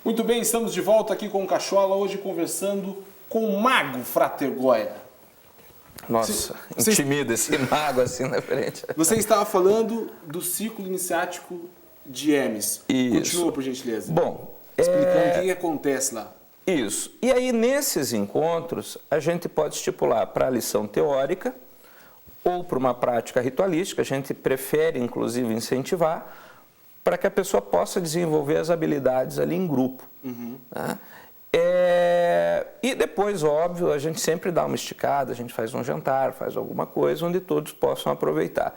Muito bem, estamos de volta aqui com o Cachola, hoje conversando com o Mago Frater Goya. Nossa, intimida esse mago assim na frente. Você estava falando do ciclo iniciático de Hermes. Isso. Continua, por gentileza. Bom, explicando o que acontece lá. Isso. E aí, nesses encontros, a gente pode estipular para a lição teórica ou para uma prática ritualística. A gente prefere, inclusive, incentivar para que a pessoa possa desenvolver as habilidades ali em grupo. Tá? E depois, óbvio, a gente sempre dá uma esticada, a gente faz um jantar, faz alguma coisa onde todos possam aproveitar.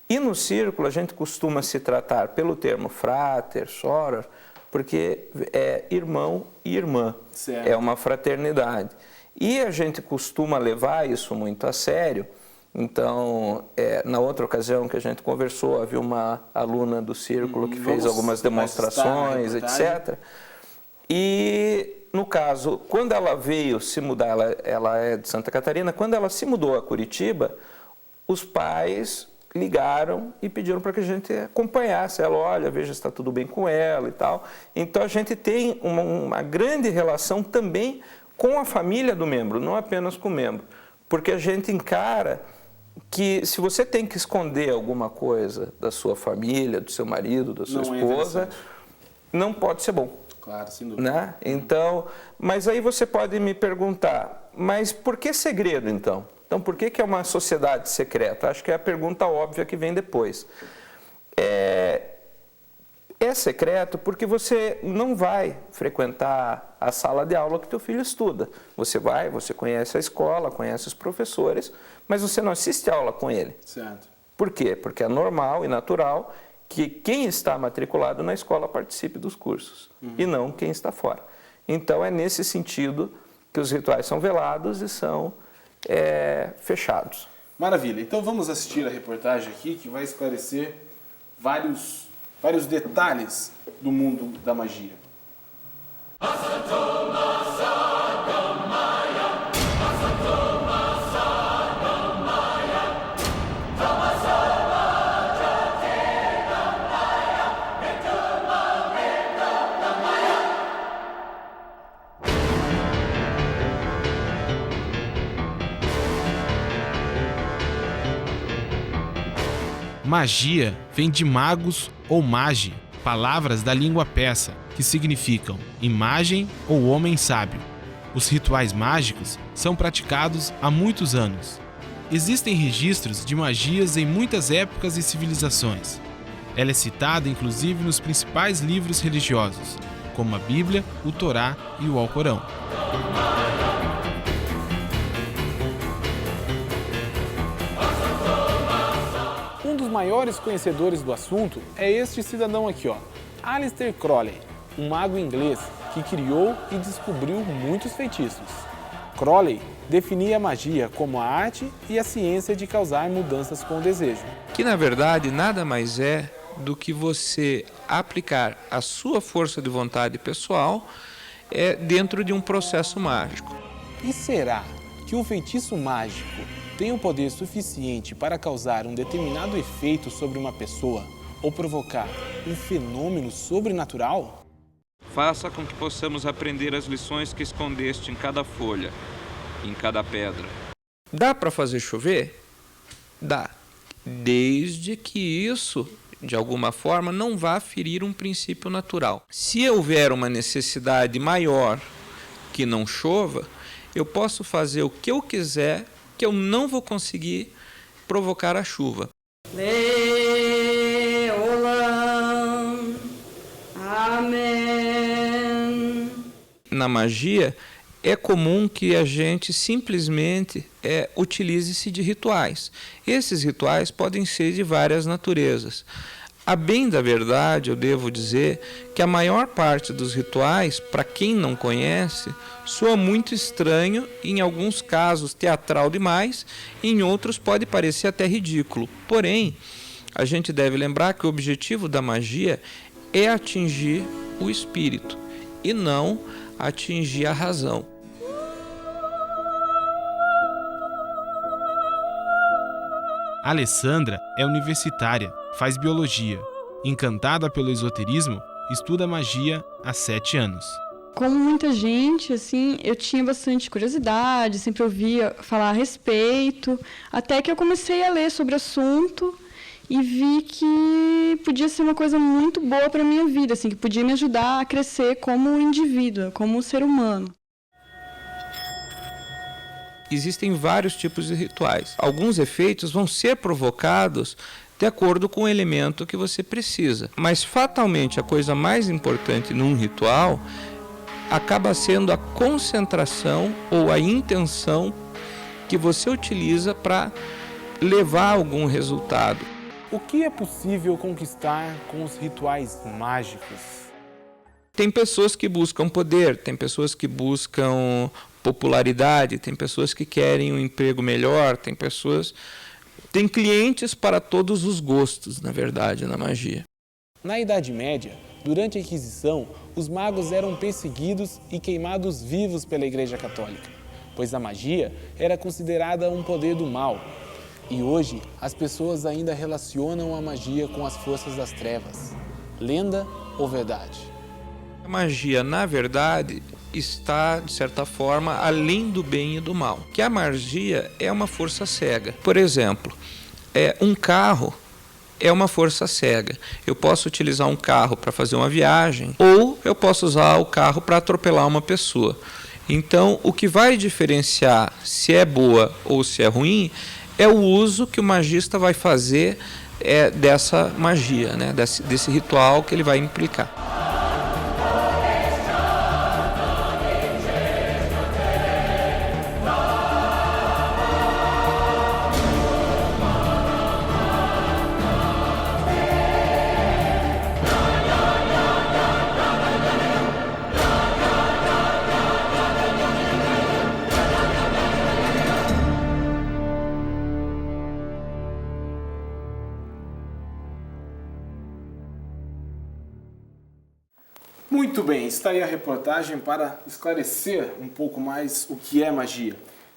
E no círculo a gente costuma se tratar pelo termo frater, soror, porque é irmão e irmã, certo. É uma fraternidade. E a gente costuma levar isso muito a sério. Então, na outra ocasião que a gente conversou, havia uma aluna do círculo que fez algumas demonstrações, etc. E, no caso, quando ela veio se mudar, ela é de Santa Catarina, quando ela se mudou a Curitiba, os pais ligaram e pediram para que a gente acompanhasse ela, olha, veja se está tudo bem com ela e tal. Então, a gente tem uma grande relação também com a família do membro, não apenas com o membro, porque a gente encara que se você tem que esconder alguma coisa da sua família, do seu marido, da sua esposa, não pode ser bom. Claro, sem dúvida. Né? Então, mas aí você pode me perguntar, mas por que segredo então? Então, por que é uma sociedade secreta? Acho que é a pergunta óbvia que vem depois. É secreto porque você não vai frequentar a sala de aula que teu filho estuda. Você vai, você conhece a escola, conhece os professores, mas você não assiste a aula com ele. Certo. Por quê? Porque é normal e natural que quem está matriculado na escola participe dos cursos, e não quem está fora. Então, é nesse sentido que os rituais são velados e são fechados. Maravilha. Então, vamos assistir a reportagem aqui, que vai esclarecer vários detalhes do mundo da magia. Magia vem de magos ou magi, palavras da língua persa, que significam imagem ou homem sábio. Os rituais mágicos são praticados há muitos anos. Existem registros de magias em muitas épocas e civilizações. Ela é citada inclusive nos principais livros religiosos, como a Bíblia, o Torá e o Alcorão. Um dos maiores conhecedores do assunto é este cidadão aqui, Aleister Crowley, um mago inglês que criou e descobriu muitos feitiços. Crowley definia a magia como a arte e a ciência de causar mudanças com o desejo. Que na verdade nada mais é do que você aplicar a sua força de vontade pessoal dentro de um processo mágico. E será que um feitiço mágico tem o poder suficiente para causar um determinado efeito sobre uma pessoa ou provocar um fenômeno sobrenatural? Faça com que possamos aprender as lições que escondeste em cada folha, em cada pedra. Dá para fazer chover? Dá. Desde que isso, de alguma forma, não vá ferir um princípio natural. Se houver uma necessidade maior que não chova, eu posso fazer o que eu quiser, que eu não vou conseguir provocar a chuva. Amém. Na magia, é comum que a gente simplesmente utilize-se de rituais. Esses rituais podem ser de várias naturezas. A bem da verdade, eu devo dizer que a maior parte dos rituais, para quem não conhece, soa muito estranho, em alguns casos teatral demais, em outros pode parecer até ridículo. Porém, a gente deve lembrar que o objetivo da magia é atingir o espírito e não atingir a razão. Alessandra é universitária, faz biologia. Encantada pelo esoterismo, estuda magia há 7 anos. Como muita gente, assim, eu tinha bastante curiosidade, sempre ouvia falar a respeito, até que eu comecei a ler sobre o assunto e vi que podia ser uma coisa muito boa para a minha vida, assim, que podia me ajudar a crescer como indivíduo, como ser humano. Existem vários tipos de rituais. Alguns efeitos vão ser provocados de acordo com o elemento que você precisa. Mas, fatalmente, a coisa mais importante num ritual acaba sendo a concentração ou a intenção que você utiliza para levar algum resultado. O que é possível conquistar com os rituais mágicos? Tem pessoas que buscam poder, tem pessoas que buscam popularidade, tem pessoas que querem um emprego melhor, tem clientes para todos os gostos, na verdade, na magia. Na Idade Média, durante a Inquisição, os magos eram perseguidos e queimados vivos pela Igreja Católica, pois a magia era considerada um poder do mal. E hoje, as pessoas ainda relacionam a magia com as forças das trevas. Lenda ou verdade? A magia, na verdade, está, de certa forma, além do bem e do mal. Que a magia é uma força cega. Por exemplo, um carro é uma força cega. Eu posso utilizar um carro para fazer uma viagem ou eu posso usar o carro para atropelar uma pessoa. Então, o que vai diferenciar se é boa ou se é ruim é o uso que o magista vai fazer dessa magia, né? desse ritual que ele vai implicar. Muito bem, está aí a reportagem para esclarecer um pouco mais o que é magia.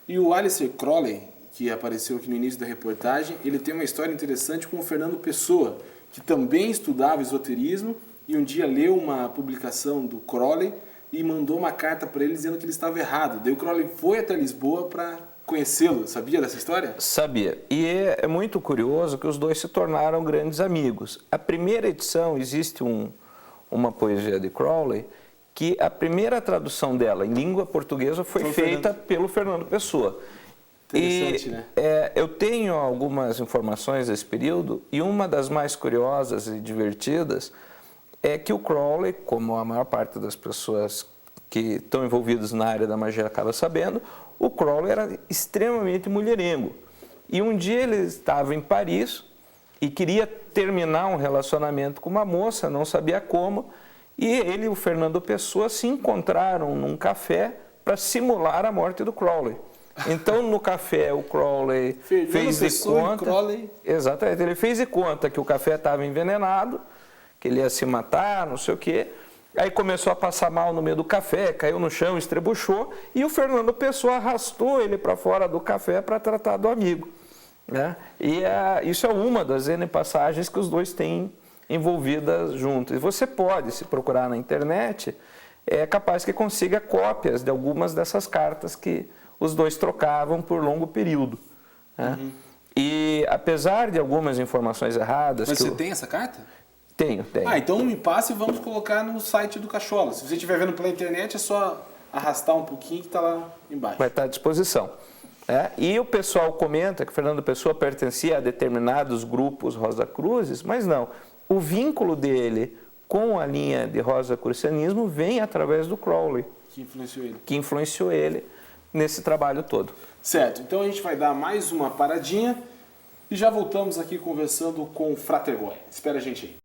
E o Aleister Crowley, que apareceu aqui no início da reportagem, ele tem uma história interessante com o Fernando Pessoa, que também estudava esoterismo e um dia leu uma publicação do Crowley e mandou uma carta para ele dizendo que ele estava errado. Daí o Crowley foi até Lisboa para conhecê-lo. Sabia dessa história? Sabia. E é muito curioso que os dois se tornaram grandes amigos. A primeira edição, existe uma poesia de Crowley, que a primeira tradução dela em língua portuguesa foi feita pelo Fernando Pessoa. Interessante, né? Eu tenho algumas informações desse período e uma das mais curiosas e divertidas é que o Crowley, como a maior parte das pessoas que estão envolvidas na área da magia acaba sabendo, o Crowley era extremamente mulherengo. E um dia ele estava em Paris e queria terminar um relacionamento com uma moça, não sabia como, e ele e o Fernando Pessoa se encontraram num café para simular a morte do Crowley. Então, no café, o Crowley fez de conta... Exatamente, ele fez de conta que o café estava envenenado, que ele ia se matar, não sei o quê. Aí começou a passar mal no meio do café, caiu no chão, estrebuchou, e o Fernando Pessoa arrastou ele para fora do café para tratar do amigo. Né? E isso é uma das N passagens que os dois têm envolvidas juntos. E você pode, se procurar na internet, é capaz que consiga cópias de algumas dessas cartas que os dois trocavam por longo período. Né? Uhum. E apesar de algumas informações erradas... Mas você tem essa carta? Tenho. Então me passe e vamos colocar no site do Cachola. Se você estiver vendo pela internet, é só arrastar um pouquinho que está lá embaixo. Vai estar à disposição. E o pessoal comenta que o Fernando Pessoa pertencia a determinados grupos rosacruzes, mas não. O vínculo dele com a linha de rosacrucianismo vem através do Crowley. Que influenciou ele nesse trabalho todo. Certo, então a gente vai dar mais uma paradinha e já voltamos aqui conversando com o Frater Goy. Espera a gente aí.